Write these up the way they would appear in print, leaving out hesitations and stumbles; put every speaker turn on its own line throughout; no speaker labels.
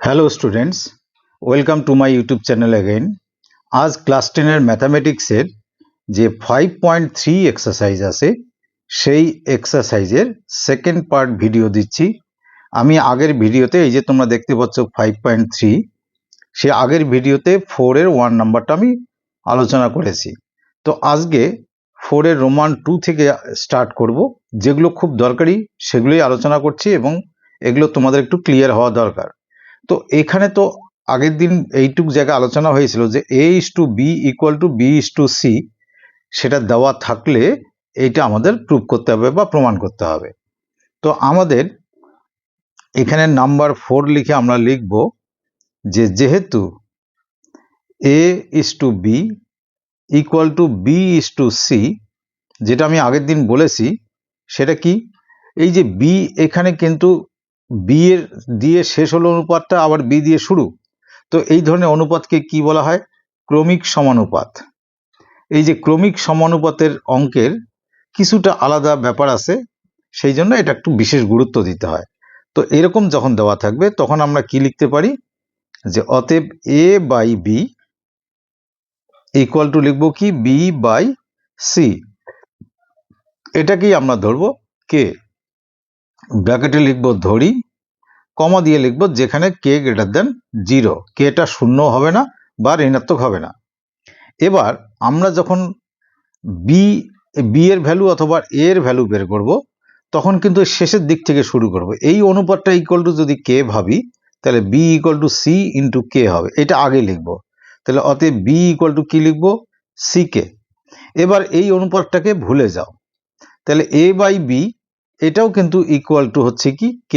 Hello students, welcome to my YouTube channel again. আজ class 10-এর ম্যাথামেটিক্সের যে 5.3 exercise আছে সেই এক্সারসাইজের সেকেন্ড পার্ট ভিডিও দিচ্ছি। আমি আগের ভিডিওতে এই যে তোমরা দেখতে পাচ্ছ 5.3, সে আগের ভিডিওতে 4-এর 1 নাম্বারটা আমি আলোচনা করেছি। তো আজকে 4-এর রোমান 2 থেকে স্টার্ট করব। যেগুলো খুব দরকারি সেগুলোই আলোচনা করছি এবং এগুলো তোমাদের একটু ক্লিয়ার হওয়া দরকার। তো এখানে তো আগের দিন এইটুক জায়গা আলোচনা হয়েছিল যে a:b = b:c, সেটা দেওয়া থাকলে এইটা আমাদের প্রুভ করতে হবে বা প্রমাণ করতে হবে। তো আমাদের এখানে নাম্বার 4 লিখে আমরা লিখব যে যেহেতু a:b = b:c, যেটা আমি আগের দিন বলেছি সেটা কি, এই যে b এখানে কিন্তু b এর দিয়ে শেষ হলো অনুপাতটা, আবার b দিয়ে শুরু। তো এই ধরনের অনুপাতকে কি বলা হয়? ক্রমিক সমানুপাত। এই যে ক্রমিক সমানুপাতের অঙ্কের কিছুটা আলাদা ব্যাপার আছে, সেই জন্য এটা একটু বিশেষ গুরুত্ব দিতে হয়। তো এরকম যখন দেওয়া থাকবে তখন আমরা কি লিখতে পারি, যে অতএব a/b = লিখবো কি b/c, এটাকেই আমরা ধরবো k, ব্র্যাকেটে লিখবো ধরি, কমা দিয়ে লিখবো যেখানে k > 0, kটা শূন্য হবে না বা ঋণাত্মক হবে না। এবার আমরা যখন b এর ভ্যালু অথবা a এর ভ্যালু বের করব তখন কিন্তু শেষের দিক থেকে শুরু করব। এই অনুপাতটা ইকুয়াল টু যদি k ভাবি তাহলে b = c × k হবে, এটা আগে লিখব। তাহলে অতএব b = কি লিখব? ck। এবার এই অনুপাতটাকে ভুলে যাও, তাহলে a/b এটাও কিন্তু ইকুয়াল টু হচ্ছে কি k।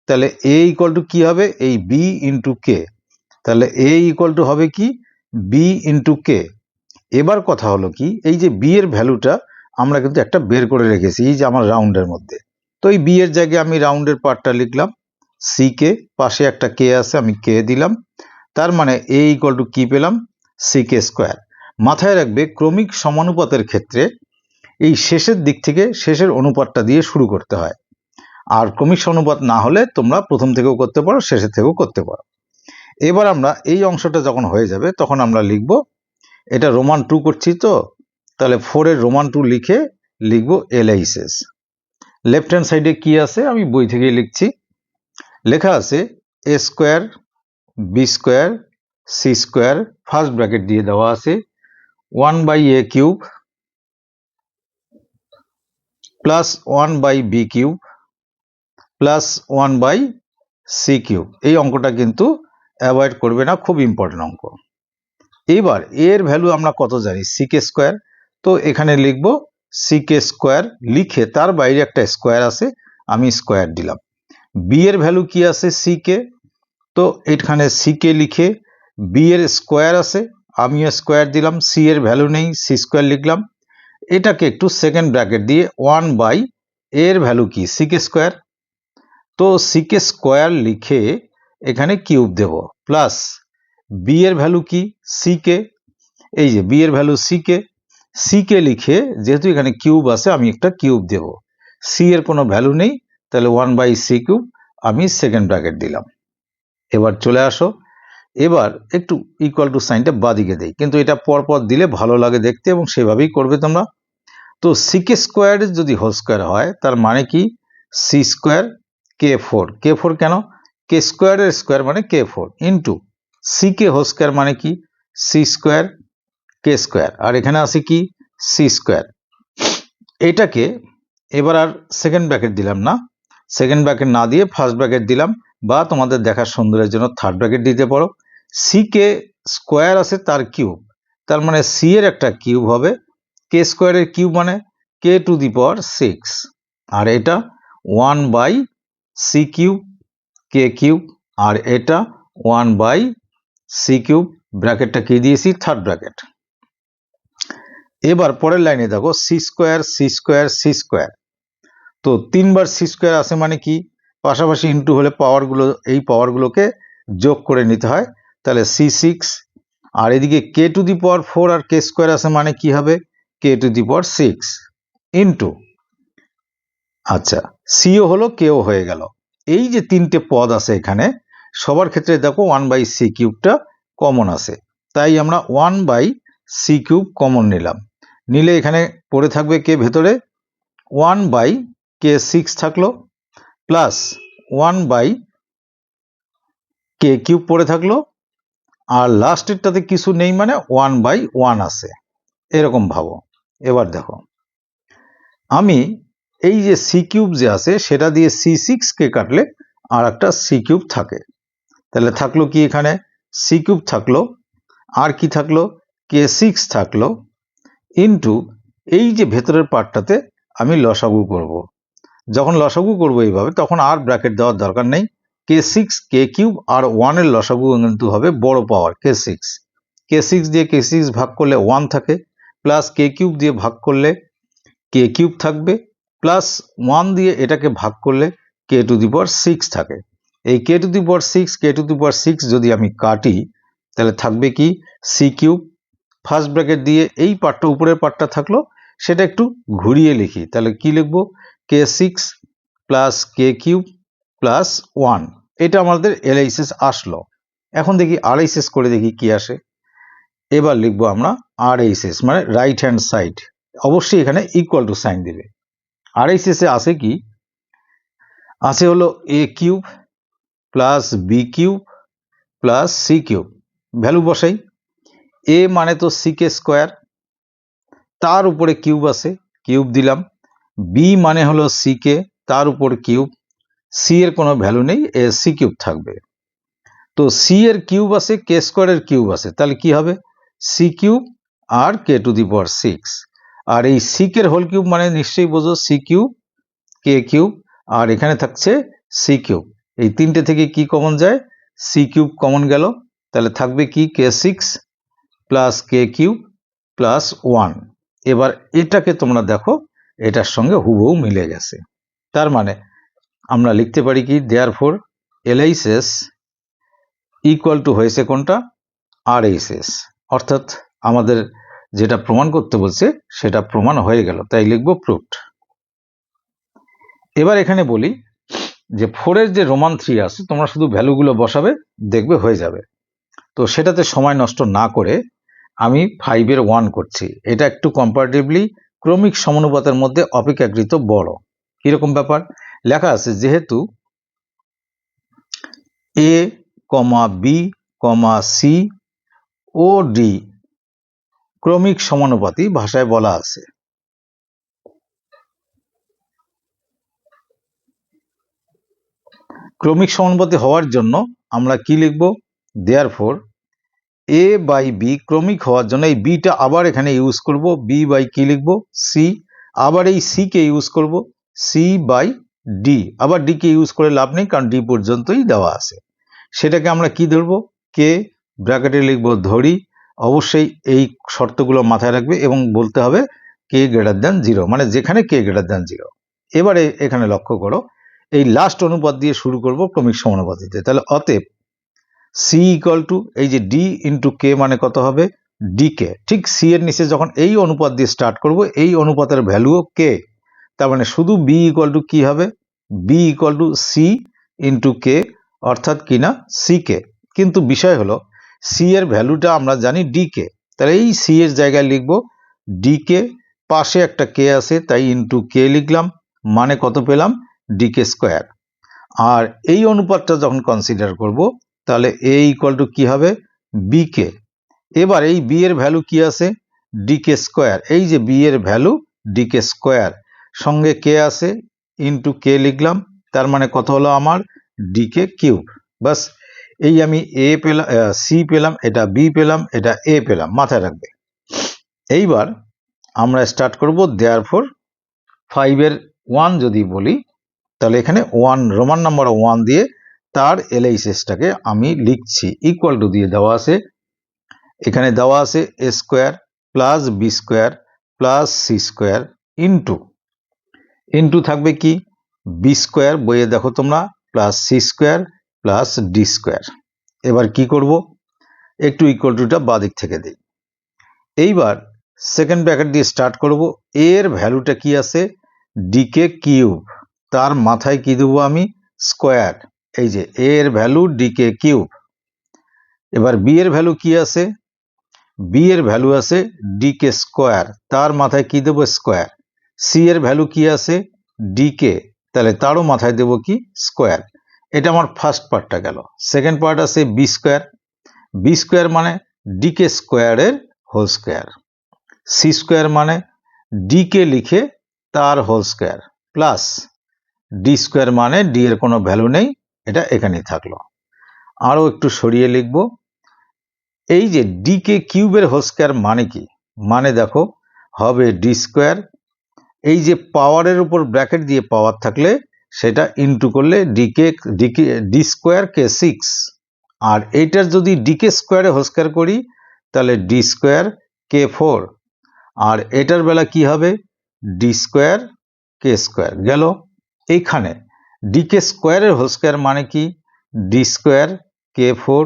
তাহলে a = কি হবে? এই b × k। তাহলে a = হবে কি b × k। এবার কথা হলো কি, এই যে b এর ভ্যালুটা আমরা কিন্তু একটা বের করে রেখেছি এই যে আমার রাউন্ডের মধ্যে। তো এই b এর জায়গায় আমি রাউন্ডের পার্টটা লিখলাম ck, পাশে একটা k আছে আমি k দিলাম। তার মানে a = কি পেলাম? ck²। মাথায় রাখবে ক্রমিক সমানুপাতের ক্ষেত্রে এই শেষের দিক থেকে শেষের অনুপাতটা দিয়ে শুরু করতে হয়, আর ক্রমিক সমানুপাত না হলে তোমরা প্রথম থেকেও করতে পারো, শেষের থেকেও করতে পারো। এবার আমরা এই অংশটা যখন হয়ে যাবে তখন আমরা লিখব, এটা রোমান 2 করছি, তো তাহলে 4-এর রোমান 2 লিখে লিখব LHS। লেফট হ্যান্ড সাইডে কি আছে আমি বই থেকে লিখছি, লেখা আছে a² b² c² first bracket দিয়ে দেওয়া আছে 1/a³ plus 1/b³ plus 1/c³। এই অঙ্কটা কিন্তু অ্যাভয়েড করবে না, খুব ইম্পর্টেন্ট অঙ্ক। এবার এর ভ্যালু আমরা কত জানি? ck²। তো এখানে লিখব ck² লিখে তার বাইরে একটা স্কোয়ার আছে, আমি স্কোয়ার দিলাম। b এর ভ্যালু কি আছে? ck। তো এখানে ck লিখে b এর স্কোয়ার আছে, আমিও স্কোয়ার দিলাম। c এর ভ্যালু নেই, c² লিখলাম। এটাকে একটু সেকেন্ড ব্র্যাকেট দিয়ে 1/, এর ভ্যালু কি? ck²। তো ck² লিখে এখানে কিউব দেব, প্লাস b এর ভ্যালু কি? ck। এই যে b এর ভ্যালু ck লিখে যেহেতু এখানে কিউব আছে আমি একটা কিউব দেব। c এর কোনো ভ্যালু নেই, তাহলে 1/c³ আমি সেকেন্ড ব্র্যাকেট দিলাম। এবার চলে আসো, এবার একটু ইকুয়াল টু সাইনটা বাদিকে দেই, কিন্তু এটা পরপর দিলে ভালো লাগে দেখতে এবং সেভাবেই করবে তোমরা। তো ck² যদি হোল স্কোয়ার হয় তার মানে কি? c² k4 কেন? k² এর স্কোয়ার মানে k4 into ck whole square মানে কি? c² k², আর এখানে আছে কি? c²। এটাকে এবার আর সেকেন্ড ব্র্যাকেট দিলাম না, সেকেন্ড ব্র্যাকেট না দিয়ে ফার্স্ট ব্র্যাকেট দিলাম, বা তোমাদের দেখার সুন্দরের জন্য থার্ড ব্র্যাকেট দিতে পারো। ck² আছে তার কিউব, তার মানে c এর একটা কিউব হবে, k² এর কিউব মানে k⁶, আর এটা 1/c³ k³, আর এটা 1/c³, ব্র্যাকেটটা কি দিয়েছি? Third bracket. এবার পরের লাইনে দেখো c², তো 3বার c² আছে মানে কি? পাশাপাশি ইন্টু হলে পাওয়ারগুলো, এই পাওয়ারগুলোকে যোগ করে নিতে হয়, তাহলে c6। আর এদিকে k⁴ আর k² আছে মানে কি হবে? k⁶ ইন্টু, আচ্ছা সিও হলো কেও হয়ে গেল। এই যে তিনটে পদ আছে এখানে, সবার ক্ষেত্রে দেখো 1/c³ কমন আসে, তাই আমরা 1/c³ কমন নিলাম। নিলে এখানে পড়ে থাকবে কে ভেতরে 1/k6 থাকলো, প্লাস 1/k³ পড়ে থাকলো, আর লাস্টেরটাতে কিছু নেই মানে 1/1 আসে, এরকম ভাবো। এবার দেখো আমি এই যে c³ যে আছে সেটা দিয়ে c6কে কাটলে আর একটা c³ থাকে, তাহলে থাকলো কি এখানে c³ থাকলো, আর কি থাকলো k6 থাকলো, ইন্টু এই যে ভেতরের পার্টটাতে আমি লসাগু করব। যখন লসাগু করব এইভাবে তখন আর ব্র্যাকেট দেওয়ার দরকার নেই, k6 k³ আর 1 এর লসাগু কিন্তু হবে বড় পাওয়ার k6, k6 দিয়ে k6 ভাগ করলে 1 থাকে, প্লাস k³ দিয়ে ভাগ করলে k³ থাকবে, প্লাস 1 দিয়ে এটাকে ভাগ করলে k⁶ থাকে। এই k⁶ k⁶ যদি আমি কাটি তাহলে থাকবে কি c³ ফার্স্ট ব্র্যাকেট দিয়ে এই পার্টটা উপরের পার্টটা থাকলো, সেটা একটু ঘুরিয়ে লিখি, তাহলে কি লিখবো k6 প্লাস k³ প্লাস 1, এটা আমাদের LHS আসলো। এখন দেখি RHS করে দেখি কি আসে। এবার লিখবো আমরা RHS মানে রাইট হ্যান্ড সাইড, অবশ্যই এখানে ইকুয়াল টু সাইন দিবে। RHS এ আছে কি আছে হলো a³ plus b³ plus c³ value বসাই, a মানে তো ck², তার উপরে কিউব আছে কিউব দিলাম, b মানে হলো ck, তার উপর কিউব, c এর কোনো ভ্যালু নেই, c³ থাকবে। তো c এর কিউব আছে k² এর কিউব আছে, তাহলে কি হবে c³ আর k⁶, আর এই sec এর হোল কিউব মানে নিশ্চয়ই বোঝো c³ k³ আর এখানে থাকছে c³, এই তিনটে থেকে কি কমন যায় c³ কমন গেল, তাহলে থাকবে কি k6 প্লাস k³ প্লাস 1। এবার এটাকে তোমরা দেখো এটার সঙ্গে হুবহু মিলে গেছে, তার মানে আমরা লিখতে পারি কি দেয়ারফর LHS ইকুয়াল টু হয়েছে কোনটা RHS, অর্থাৎ আমাদের যেটা প্রমাণ করতে বলছে সেটা প্রমাণ হয়ে গেল, তাই লিখবো প্রুভড। এবার এখানে বলি যে 4 এর যে রোমান 3 আছে তোমরা শুধু ভ্যালুগুলো বসাবে দেখবে হয়ে যাবে। তো সেটাতে সময় নষ্ট না করে আমি 5 এর 1 করছি, এটা একটু কম্পারেটিভলি ক্রমিক সমানুপাতের মধ্যে অপেক্ষাকৃত বড়। কিরকম ব্যাপার লেখা আছে যেহেতু a, b, c O d ক্রমিক সমানুপাতি ভাষায় বলা আছে। ক্রমিক সমানুপাতি হওয়ার জন্য আমরা কি লিখব দেয়ারফর a বাই b ক্রমিক হওয়ার জন্য এই bটা আবার এখানে ইউজ করব, b বাই কি লিখব c, আবার এই c কে ইউজ করব c বাই d, আবার d কে ইউজ করে লাভ নেই কারণ d পর্যন্তই দেওয়া আছে, সেটাকে আমরা কি ধরবো k ব্র্যাকেটে লিখব ধরি, অবশ্যই এই শর্তগুলো মাথায় রাখবে এবং বলতে হবে k>0 মানে যেখানে k>0। এবারে এখানে লক্ষ্য করো এই লাস্ট অনুপাত দিয়ে শুরু করব ক্রমিক সমানুপাতিতে, তাহলে অতএব c ইকুয়াল টু এই যে d ইন্টু k মানে কত হবে dk, ঠিক c এর নিচে যখন এই অনুপাত দিয়ে স্টার্ট করব এই অনুপাতের ভ্যালুও k, তার মানে শুধু b ইকুয়াল টু কি হবে b equal to c into k, অর্থাৎ কিনা ck, কিন্তু বিষয় হলো c এর ভ্যালুটা আমরা জানি dk, তাহলে এই c এর জায়গায় লিখব dk, পাশে একটা k আছে তাই ইন্টু k লিখলাম, মানে কত পেলাম dk²। আর এই অনুপাতটা যখন কনসিডার করব তাহলে a ইকুয়াল টু কি হবে bk, এবার এই b এর ভ্যালু কি আছে dk², এই যে b এর ভ্যালু dk², সঙ্গে k আছে ইন্টু k লিখলাম, তার মানে কত হলো আমার dk³। বাস এই আমি a পেলাম, c পেলাম, এটা b পেলাম, এটা a পেলাম, মাথায় রাখবে। এইবার আমরা স্টার্ট করব দেয়ারফর 5 এর 1 যদি বলি তাহলে এখানে 1 রোমান নাম্বার 1 দিয়ে তার LHSটাকে আমি লিখছি ইকুয়াল টু দিয়ে দেওয়া আছে, এখানে দেওয়া আছে a² plus b² plus c² into থাকবে কি b² বইয়ে দেখো তোমরা প্লাস c² প্লাস d²। এবার কি করব একটু ইকুয়াল টুটা বাদিক থেকে দিই, এইবার সেকেন্ড ব্র্যাকেট দিয়ে স্টার্ট করব, a এর ভ্যালুটা কি আছে dk³, তার মাথায় কি দেবো আমি স্কোয়ার, এই যে a এর ভ্যালু ডিকে কিউব। এবার b এর ভ্যালু কি আছে? b এর ভ্যালু আছে ডিকে স্কোয়ার, তার মাথায় কি দেবো? স্কোয়ার। c এর ভ্যালু কি আছে? ডিকে, তাহলে তারও মাথায় দেবো কি? স্কোয়ার। এটা আমার ফার্স্ট পার্টটা গেল। সেকেন্ড পার্ট আছে বি স্কোয়ার। বি স্কোয়ার মানে ডিকে স্কোয়ারের হোল স্কোয়ার। সি স্কোয়ার মানে ডিকে লিখে তার whole square, plus D square মানে ডি এর কোনো ভ্যালু নেই, এটা এখানেই থাকলো। আরও একটু সরিয়ে লিখব, এই যে ডিকে কিউবের হোল স্কোয়ার মানে কি? মানে দেখো হবে ডি স্কোয়ার, এই যে পাওয়ারের উপর ব্র্যাকেট দিয়ে পাওয়ার থাকলে সেটা ইন্টু করলে ডি স্কোয়ার কে 6, আর এইটার যদি ডিকে স্কোয়ারে হোল স্কোয়ার করি তাহলে ডি স্কোয়ার কে 4, আর এটার বেলা কি হবে? ডি স্কোয়ার কে স্কোয়ার গেল। এইখানে ডিকে স্কোয়ারের হোল স্কোয়ার মানে কি? ডি স্কোয়ার কে 4,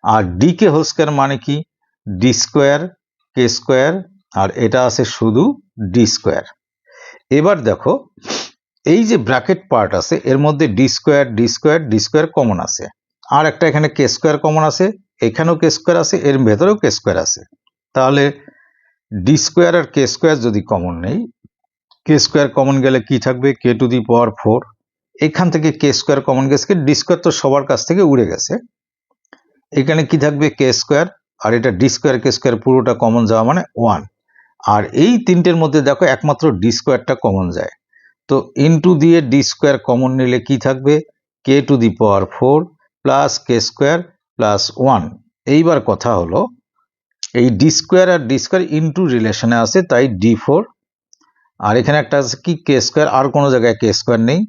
আর ডিকে হোল স্কোয়ার মানে কি? ডি স্কোয়ার কে স্কোয়ার, আর এটা আছে শুধু ডি স্কোয়ার। এবার দেখো এই যে ব্র্যাকেট পার্ট আছে এর মধ্যে D square D square D square common আছে, আর একটা এখানে কে স্কোয়ার কমন আছে, এখানেও কে স্কোয়ার আছে, এর ভেতরেও কে স্কোয়ার আছে। তাহলে ডি স্কোয়ার আর কে স্কোয়ার যদি কমন নেই, কে স্কোয়ার কমন গেলে কি থাকবে? K to the power 4। এখান থেকে কে স্কোয়ার কমন গেছে, ডি স্কোয়ার তো সবার কাছ থেকে উড়ে গেছে, এখানে কি থাকবে? কে স্কোয়ার, আর এটা ডি স্কোয়ার কে স্কোয়ার পুরোটা কমন যাওয়া মানে 1, আর এই তিনটের মধ্যে দেখো একমাত্র ডি স্কোয়ারটা কমন যায়, তো ইনটু দিয়ে ডি স্কোয়ার কমন নিলে কি থাকবে? K to the power 4 plus K square plus 1। এইবার কথা হলো এই ডি স্কোয়ার আর ডি স্কোয়ার ইনটু রিলেশনে আছে, তাই d4, আর এখানে একটা আছে কি? কে স্কোয়ার, আর কোনো জায়গায় কে স্কোয়ার নেই।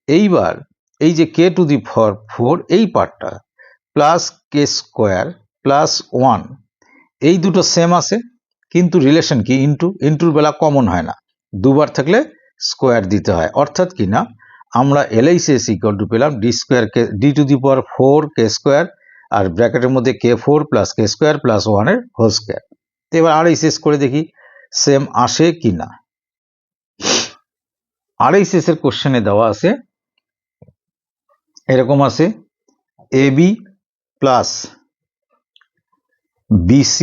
এইবার এই যে কে টু দি পাওয়ার 4 এই পার্টটা প্লাস কে স্কোয়ার প্লাস 1, এই দুটো সেম আছে, কিন্তু রিলেশন কি? ইনটু, ইনটুর বেলা কমন হয় না, দুবার থাকলে স্কোয়ার দিতে হয়, অর্থাৎ কি না আমরা LHS ইকুয়াল টু পেলাম D square K D to the power 4 K square, আর ব্র্যাকেটের মধ্যে K 4 plus K square plus 1 এর হোল স্কোয়ার। এবার RHS করে দেখি সেম আসে কি না। RHS এর কোশ্চেনে দেওয়া আছে এরকম আছে AB plus BC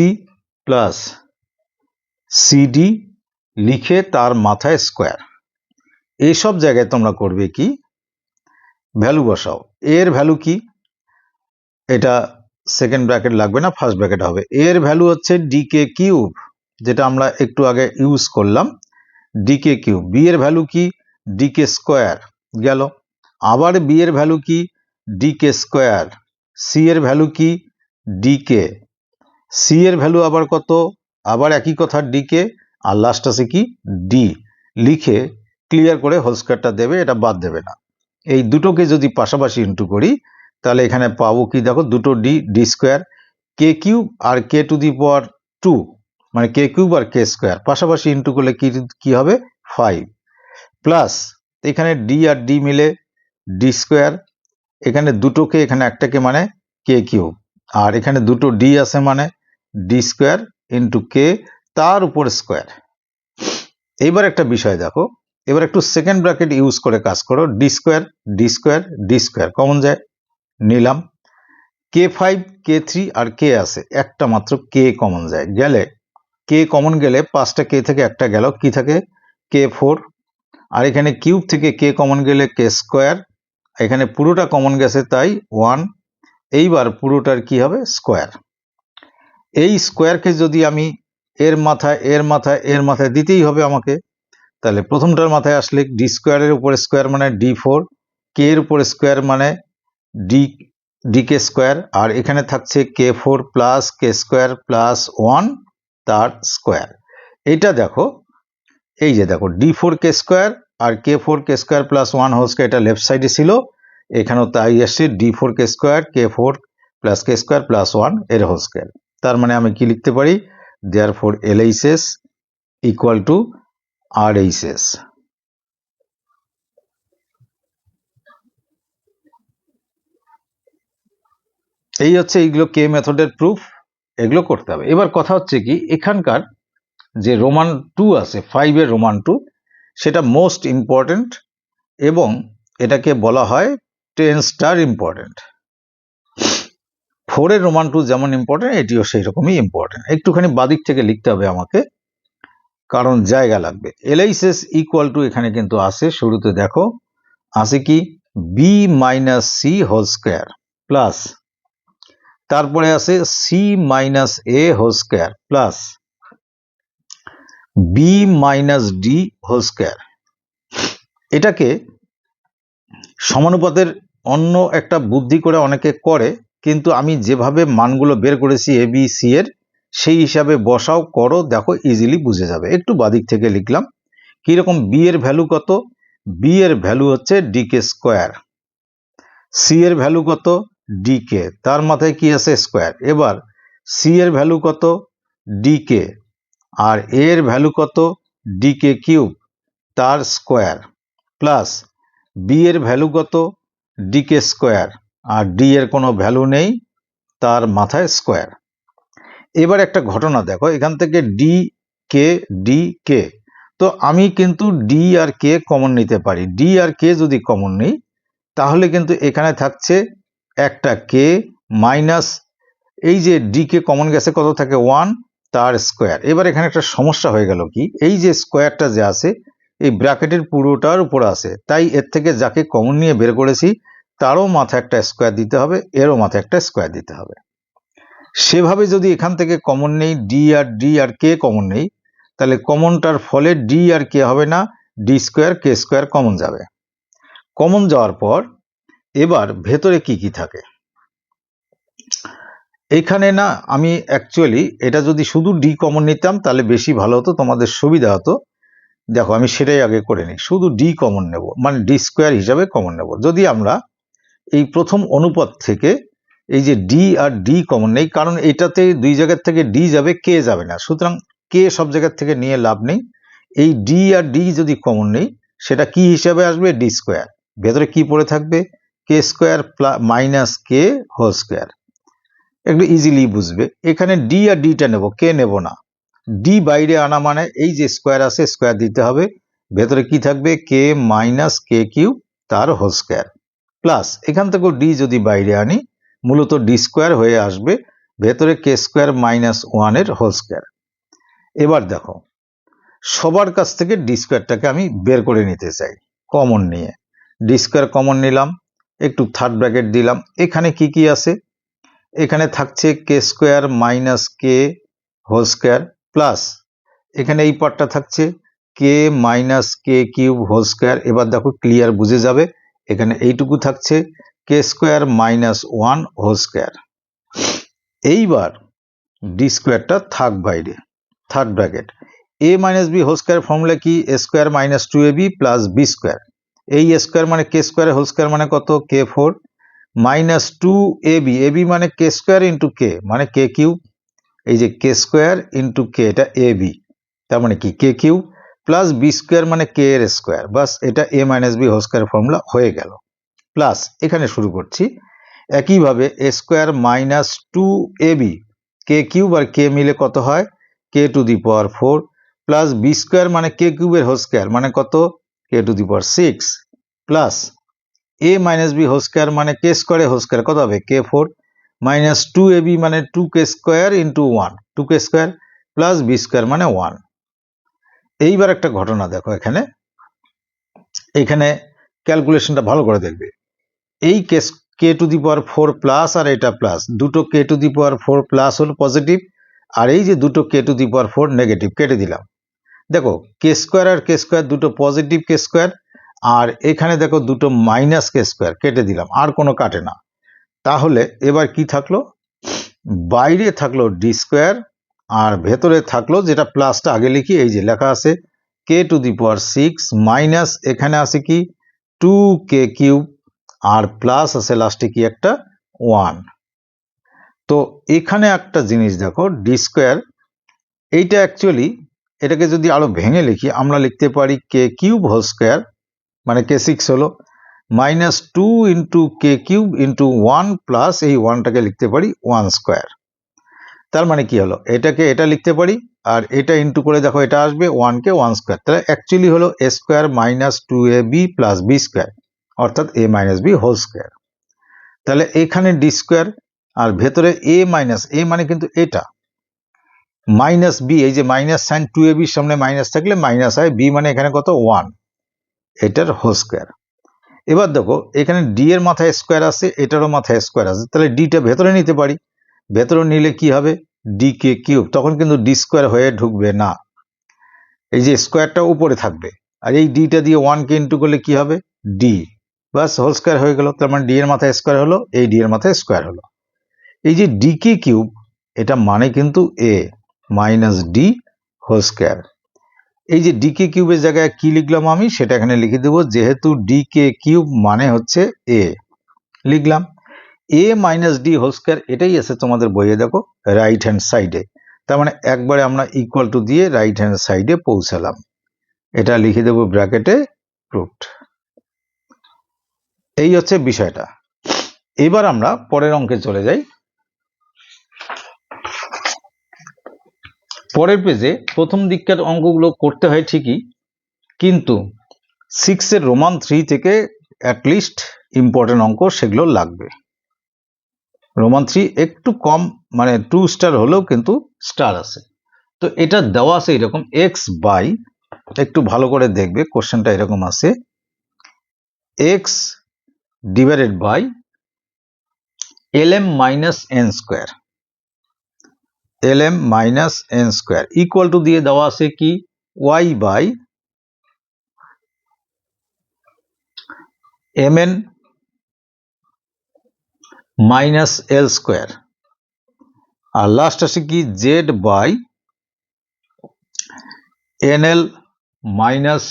plus CD লিখে তার মাথায় স্কোয়ার। এইসব জায়গায় তোমরা করবে কি? ভ্যালু বসাও। এর ভ্যালু কি? এটা সেকেন্ড ব্র্যাকেট লাগবে না, ফার্স্ট ব্র্যাকেট হবে। এর ভ্যালু হচ্ছে ডিকে কিউব, যেটা আমরা একটু আগে ইউজ করলাম, ডিকে কিউব। বি এর ভ্যালু কি? ডিকে স্কোয়ার গেল। আবার বি এর ভ্যালু কি? D K square. সি এর ভ্যালু কি? ডিকে। সি এর ভ্যালু আবার কত? আবার একই কথা ডিকে, আর লাস্ট আছে কি? ডি লিখে ক্লিয়ার করে হোল স্কোয়ারটা দেবে, এটা বাদ দেবে না। এই দুটোকে যদি পাশাপাশি ইন্টু করি তাহলে এখানে পাবো কি? দেখো দুটো ডি স্কোয়ার, কে কিউব আর কে টু দি পাওয়ার 2, মানে কে কিউব আর কে স্কোয়ার পাশাপাশি ইন্টু করলে কি হবে? 5 প্লাস এখানে ডি আর ডি মিলে ডি স্কোয়ার, এখানে দুটোকে এখানে একটাকে মানে কে কিউব, আর এখানে দুটো ডি আছে মানে ডি স্কোয়ার ইন্টু কে, তার উপর স্কোয়ার। এইবার একটা বিষয় দেখো, এবার একটু সেকেন্ড ব্র্যাকেট ইউজ করে কাজ করো। D square D square D square common যায়, নিলাম। কে 5 কে 3 আর কে আছে, একটা মাত্র কে কমন যায়, গেলে কে কমন গেলে 5টা কে থেকে একটা গেল, কি থাকে? কে 4, আর এখানে কিউব থেকে কে কমন গেলে কে স্কোয়ার, এখানে পুরোটা কমন গেছে তাই 1। এইবার পুরোটার কি হবে? স্কোয়ার। এই স্কোয়ারকে যদি আমি এর মাথায় এর মাথায় এর মাথায় দিতেই হবে আমাকে, তাহলে প্রথমটার মাথায় আসলে ডি স্কোয়ারের উপর স্কোয়ার মানে d4, কে এর উপর স্কোয়ার মানে ডিকে স্কোয়ার, আর এখানে থাকছে কে 4 প্লাস কে স্কোয়ার প্লাস 1 তার স্কোয়ার। এইটা দেখো, এই যে দেখো d4 কে স্কোয়ার আর কে 4 K square plus 1 whole square, এটা লেফট সাইডে ছিল, এখানেও তাই আসছে d4 কে স্কোয়ার কে 4 প্লাস কে স্কোয়ার প্লাস 1 এর হোল স্কোয়ার। তার মানে আমি কি লিখতে পারি? Therefore LHS equal two RHS। এই হচ্ছে এইগুলো কে মেথডের প্রুফ, এগুলো করতে হবে। এবার কথা হচ্ছে কি, এখানকার যে রোমান 2 আছে 5 এর রোমান 2, সেটা মোস্ট ইম্পর্টেন্ট, এবং এটাকে বলা হয় টেন্সটার ইম্পর্টেন্ট। 4 এর রোমান 2 যেমন ইম্পর্টেন্ট, এটিও সেই রকমই ইম্পর্টেন্ট। একটুখানি বাদিক থেকে লিখতে হবে আমাকে, কারণ জায়গা লাগবে। এলএইচএস ইকুয়াল টু এখানে কিন্তু আসে, শুরুতে দেখো আসে কি B minus C whole square plus, তারপরে আসে C minus A whole square plus B minus D whole square. এটাকে সমানুপাতের অন্য একটা বুদ্ধি করে অনেকে করে, কিন্তু আমি যেভাবে মানগুলো বের করেছি এ বি সি এর, সেই হিসাবে বসাও, করো, দেখো ইজিলি বুঝে যাবে। একটু বাদিক থেকে লিখলাম, কিরকম বি এর ভ্যালু কত, বি এর ভ্যালু হচ্ছে ডিকে স্কোয়ার, সি এর ভ্যালু কত ডিকে, তার মাথায় কি আছে স্কোয়ার। এবার সি এর ভ্যালু কত ডিকে, আর এ এর ভ্যালু কত ডিকে কিউব তার স্কোয়ার, প্লাস বি এর ভ্যালু কত ডিকে স্কোয়ার, আর ডি এর কোনো ভ্যালু নেই, তার মাথায় স্কোয়ার। এবার একটা ঘটনা দেখো, এখান থেকে ডি কে, তো আমি কিন্তু ডি আর কে কমন নিতে পারি। ডি আর কে যদি কমন নিই, তাহলে কিন্তু এখানে থাকছে একটা কে মাইনাস, এই যে ডি কে কমন গেছে কত থাকে 1 তার স্কোয়ার। এবার এখানে একটা সমস্যা হয়ে গেল কি, এই যে স্কোয়ারটা যে আছে এই ব্র্যাকেটের পুরোটার উপর আছে, তাই এর থেকে যাকে কমন নিয়ে বের করেছি তারও মাথায় একটা স্কোয়ার দিতে হবে, এরও মাথায় একটা স্কোয়ার দিতে হবে। সেভাবে যদি এখান থেকে কমন নেই ডি আর কে কমন নেই, তাহলে কমনটার ফলে ডি আর কে হবে না, ডি স্কোয়ার কে স্কোয়ার কমন যাবে। কমন যাওয়ার পর এবার ভেতরে কি কি থাকে, এখানে না আমি অ্যাকচুয়ালি এটা যদি শুধু ডি কমন নিতাম তাহলে বেশি ভালো হতো, তোমাদের সুবিধা হতো। দেখো আমি সেটাই আগে করে নিই, শুধু ডি কমন নেব, মানে ডি স্কোয়ার হিসাবে কমন নেব। যদি আমরা এই প্রথম অনুপাত থেকে এই যে ডি আর ডি কমন নেই, কারণ এটাতে দুই জায়গার থেকে ডি যাবে, কে যাবে না, সুতরাং কে সব জায়গার থেকে নিয়ে লাভ নেই। এই ডি আর ডি যদি কমন নেই, সেটা কি হিসাবে আসবে ডি স্কোয়ার, ভেতরে কি পড়ে থাকবে কে square minus K whole square. একটু ইজিলি বুঝবে, এখানে ডি আর ডিটা নেব, কে নেব না। ডি বাইরে আনা মানে এই যে স্কোয়ার আছে স্কোয়ার দিতে হবে, ভেতরে কি থাকবে কে মাইনাস কে কিউব তার হোল স্কোয়ার, প্লাস এখান থেকেও ডি যদি বাইরে আনি মূলত ডি স্কোয়ার হয়ে আসবে, ভেতরে কে স্কোয়ার মাইনাস 1 এর হোল স্কোয়ার। এবার দেখো সবার কাছ থেকে ডি স্কোয়ারটাকে আমি বের করে নিতে চাই, কমন নিয়ে ডি স্কোয়ার কমন নিলাম, একটু থার্ড ব্র্যাকেট দিলাম। এখানে কি কি আছে, এখানে থাকছে K square minus K whole square, plus এখানে এই পার্টটা থাকছে K minus K cube whole square. এবার দেখো ক্লিয়ার বুঝে যাবে, এখানে এইটুকু থাকছে K square minus 1 whole square. এইবার ডি স্কোয়ারটা থাক বাইরে, third bracket, A minus B whole square formula কি A square minus 2ab plus B square. এই স্কোয়ার মানে কে স্কোয়ার হোল স্কোয়ার মানে কত কে 4 মাইনাস 2ab, এবি মানে কে স্কোয়ার ইন্টু কে মানে কে কিউব, এই যে কে স্কোয়ার ইন্টু কে এটা এ বি, তার মানে কি k cube, plus B square মানে কে এর স্কোয়ার, বাস এটা a minus B whole square formula হয়ে গেল। প্লাস এখানে শুরু করছি একইভাবে a square minus 2ab, k cube আর কে মিলে কত হয় k to the power 4, plus B square মানে কে কিউবের হোল স্কোয়ার মানে কত k to the power 6, plus a minus B whole square মানে কে স্কোয়ারের হোল স্কোয়ার কত হবে কে 4, মাইনাস 2ab মানে 2কে স্কোয়ার ইন্টু 1 2কে স্কোয়ার, প্লাস বি স্কোয়ার মানে 1। এইবার একটা ঘটনা দেখো, এখানে ক্যালকুলেশনটা ভালো করে দেখবে, এই কে টু দি পাওয়ার 4 প্লাস আর এটা প্লাস, দুটো কে টু দি পাওয়ার 4 প্লাস হলো পজিটিভ, আর এই যে দুটো কে টু দি পাওয়ার 4 নেগেটিভ, কেটে দিলাম। দেখো কে স্কোয়ার আর কে স্কোয়ার দুটো পজিটিভ কে স্কোয়ার, আর এখানে দেখো দুটো মাইনাস কে স্কোয়ার, কেটে দিলাম, আর কোনো কাটে না। তাহলে এবার কি থাকলো, বাইরে থাকলো ডি স্কোয়ার, আর ভেতরে থাকলো যেটা প্লাসটা আগে লিখি, এই যে লেখা আছে কে টু দি পাওয়ার 6 মাইনাস এখানে আছে কি 2কে কিউব, আর প্লাস আছে লাস্টে কি একটা 1। তো এখানে একটা জিনিস দেখো ডি স্কোয়ার, এইটা অ্যাকচুয়ালি এটাকে যদি আরো ভেঙে লিখি আমরা লিখতে পারি কে কিউব হোল স্কোয়ার মানে কে 6 হলো minus 2 into K cube into 1 plus এই 1টাকে লিখতে পারি 1 স্কোয়ার। তার মানে কি হলো, এটাকে এটা লিখতে পারি, আর এটা ইন্টু করে দেখো এটা আসবে 1কে 1 স্কোয়ার, তাহলে অ্যাকচুয়ালি হলো a square minus 2ab plus B square, অর্থাৎ a minus B whole square. তাহলে এখানে ডি স্কোয়ার আর ভেতরে a মাইনাস, a মানে কিন্তু এটা, মাইনাস বি, এই যে মাইনাস সাইন 2ab সামনে মাইনাস থাকলে মাইনাস হয়, বি মানে এখানে কত 1, এটার হোল স্কোয়ার। এবার দেখো এখানে ডি এর মাথায় স্কোয়ার আছে, এটারও মাথায় স্কোয়ার আছে, তাহলে ডিটা ভেতরে নিতে পারি, ভেতরে নিলে কি হবে ডি কে কিউব, তখন কিন্তু ডি স্কোয়ার হয়ে ঢুকবে না, এই যে স্কোয়ারটা উপরে থাকবে, আর এই ডিটা দিয়ে 1 কে ইন্টু করলে কি হবে ডি, বাস হোল স্কোয়ার হয়ে গেল। তার মানে ডি এর মাথায় স্কোয়ার হলো, এই ডি এর মাথায় স্কোয়ার হলো। এই যে ডি কে কিউব, এটা মানে কিন্তু এ মাইনাস ডি হোল স্কোয়ার। এই যে ডি কে কিউবের জায়গায় কি লিখলাম আমি, সেটা এখানে লিখে দেবো, যেহেতু ডি কে কিউব মানে হচ্ছে এ, লিখলাম এ মাইনাস ডি হোল স্কোয়ার, এটাই আছে তোমাদের বইয়ে, দেখো রাইট হ্যান্ড সাইডে। তার মানে একবারে আমরা ইকুয়াল টু দিয়ে রাইট হ্যান্ড সাইডে পৌঁছালাম, এটা লিখে দেবো ব্র্যাকেটে প্রুফড। এই হচ্ছে বিষয়টা। এবার আমরা পরের অঙ্কে চলে যাই। পরের পেজে প্রথম দিককার অঙ্কগুলো করতে হয় ঠিকই, কিন্তু 6 রোমান 3 থেকে অ্যাটলিস্ট ইম্পর্টেন্ট অঙ্ক সেগুলো লাগবে। রোমান 3 একটু কম, মানে 2 স্টার হলেও কিন্তু স্টার আছে। তো এটা দেওয়া আছে এরকম এক্স বাই, একটু ভালো করে দেখবে কোশ্চেনটা এরকম আছে, X divided by lm minus N square, lm minus N square equal to দিয়ে দেওয়া আছে কি y by mn minus L square, আর লাস্ট আছে কি Z by nl minus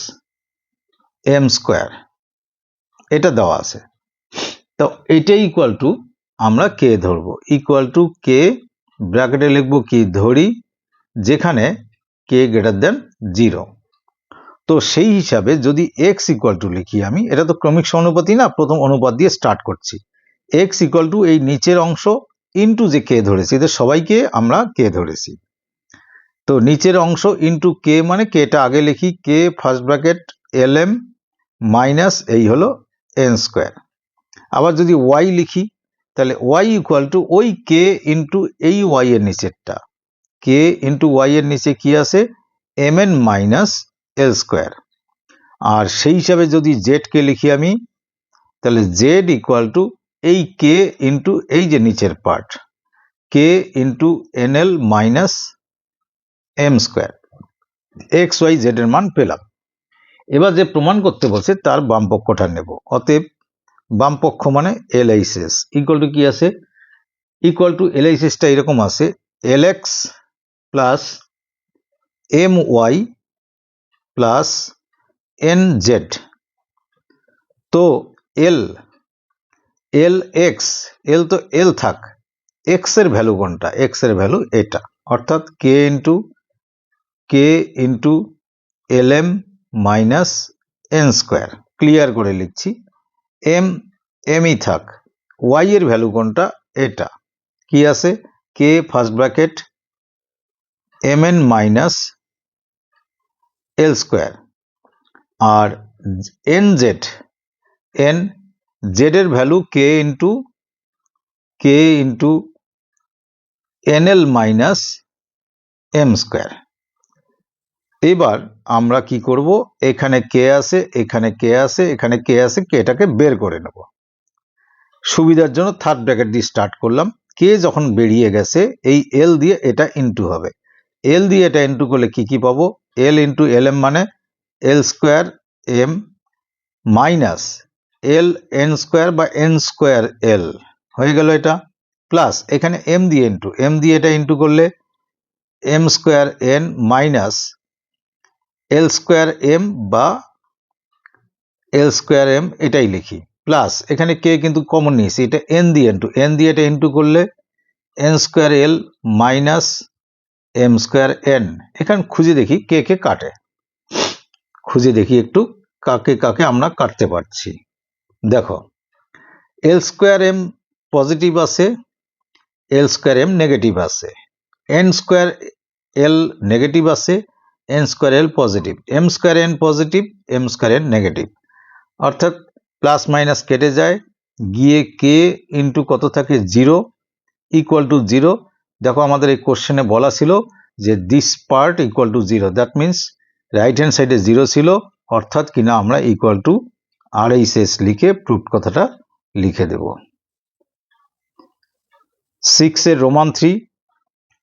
M square, এটা দেওয়া আছে। তো এটা ইকুয়াল টু আমরা কে ধরবো, ইকুয়াল টু কে ব্র্যাকেটে লিখবো কি ধরি, যেখানে কে গ্রেটার দেন 0। তো সেই হিসাবে যদি এক্স ইকুয়াল টু লিখি আমি, এটা তো ক্রমিক সমানুপাতি না, প্রথম অনুপাত দিয়ে স্টার্ট করছি, এক্স ইকুয়াল টু এই নিচের অংশ ইন্টু যে কে ধরেছি, এদের সবাইকে আমরা কে ধরেছি, তো নিচের অংশ ইন্টু কে, মানে কেটা আগে লিখি, কে ফার্স্ট ব্র্যাকেট lm মাইনাস এই হলো এন স্কোয়ার। আবার যদি ওয়াই লিখি, তাহলে ওয়াই ইকুয়াল টু ওই কে ইন্টু এই ওয়াই এর নিচেরটা, কে ইন্টু ওয়াই এর নিচে কি আছে mn মাইনাস এল স্কোয়ার। আর সেই হিসাবে যদি জেড কে লিখি আমি, তাহলে জেড ইকুয়াল টু এই কে ইন্টু এই যে নিচের part, k into n l minus M square, x y z এর মান পেলাম। এবার যে প্রমাণ করতে বলছে তার বাম পক্ষটা নেব, অতএব বাম পক্ষ মানে এলএইচএস ইকুয়াল টু কি আছে, ইকুয়াল টু এলএইচএসটা এরকম আছে l x plus m y plus n z. তো এল এল এক্স, এল তো এল থাক, এক্স এর ভ্যালু কোনটা, এক্স এর ভ্যালু এটা, অর্থাৎ k into l m minus N square, clear করে লিখছি, এমই থাক, ওয়াই এর ভ্যালু কোনটা এটা, কি আছে k first bracket m n minus এল স্কোয়ার, আর এন জেড এর value k into n l minus M square. এবার আমরা কি করব, এখানে কে আছে, এখানে কে আছে, এখানে কে আছে, কেটাকে বের করে নেব। সুবিধার জন্য থার্ড ব্র্যাকেট দিয়ে স্টার্ট করলাম, কে যখন বেরিয়ে গেছে এই এল দিয়ে এটা ইন্টু হবে, এল দিয়ে এটা ইন্টু করলে কি কি পাবো, এল ইন্টু এল এম মানে এল square M minus L N square বা এন স্কোয়ার এল হয়ে গেল এটা, প্লাস এখানে এম দিয়ে এটা ইন্টু করলে এম স্কোয়ার এন মাইনাস এল স্কোয়ার এম বা এল স্কোয়ার এম এটাই লিখি, প্লাস এখানে কে কিন্তু কমন নিয়েছি, এটা এন দিয়ে এটা ইন্টু করলে N square L minus M square N. এখানে খুঁজে দেখি কে কে কাটে, খুঁজে দেখি একটু কাকে কাকে আমরা কাটতে পারছি। দেখো এল স্কোয়ার এম পজিটিভ আছে, এল স্কোয়ার এম নেগেটিভ আছে, এন স্কোয়ার এল নেগেটিভ আছে, n square l positive, m square n positive, m square n negative, অর্থাৎ প্লাস মাইনাস কেটে যায়, গিয়ে কে ইন্টু কত থাকে 0 ইকুয়াল টু 0। দেখো আমাদের এই কোশ্চেনে বলা ছিল যে this part equal to 0, that means right hand সাইডে 0 ছিল, অর্থাৎ কিনা আমরা ইকুয়াল টু RHS লিখে প্রুফ কথাটা লিখে দেব। 6 এর রোমান 3,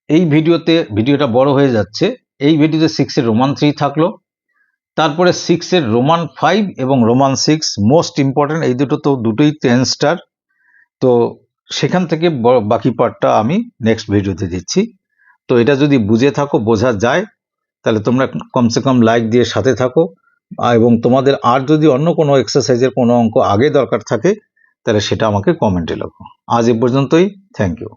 এই ভিডিওটা বড় হয়ে যাচ্ছে, এই ভিডিওতে 6 এর রোমান 3 থাকলো। তারপরে 6 এর রোমান 5 এবং রোমান 6 মোস্ট ইম্পর্টেন্ট, এই দুটোই 10 স্টার। তো সেখান থেকে বাকি পার্টটা আমি নেক্সট ভিডিওতে দিচ্ছি। তো এটা যদি বুঝে থাকো, বোঝা যায়, তাহলে তোমরা কমসে কম লাইক দিয়ে সাথে থাকো। এবং তোমাদের আর যদি অন্য কোনো এক্সারসাইজের কোনো অঙ্ক আগে দরকার থাকে তাহলে সেটা আমাকে কমেন্টে লেখো। আজ এ পর্যন্তই, থ্যাংক ইউ।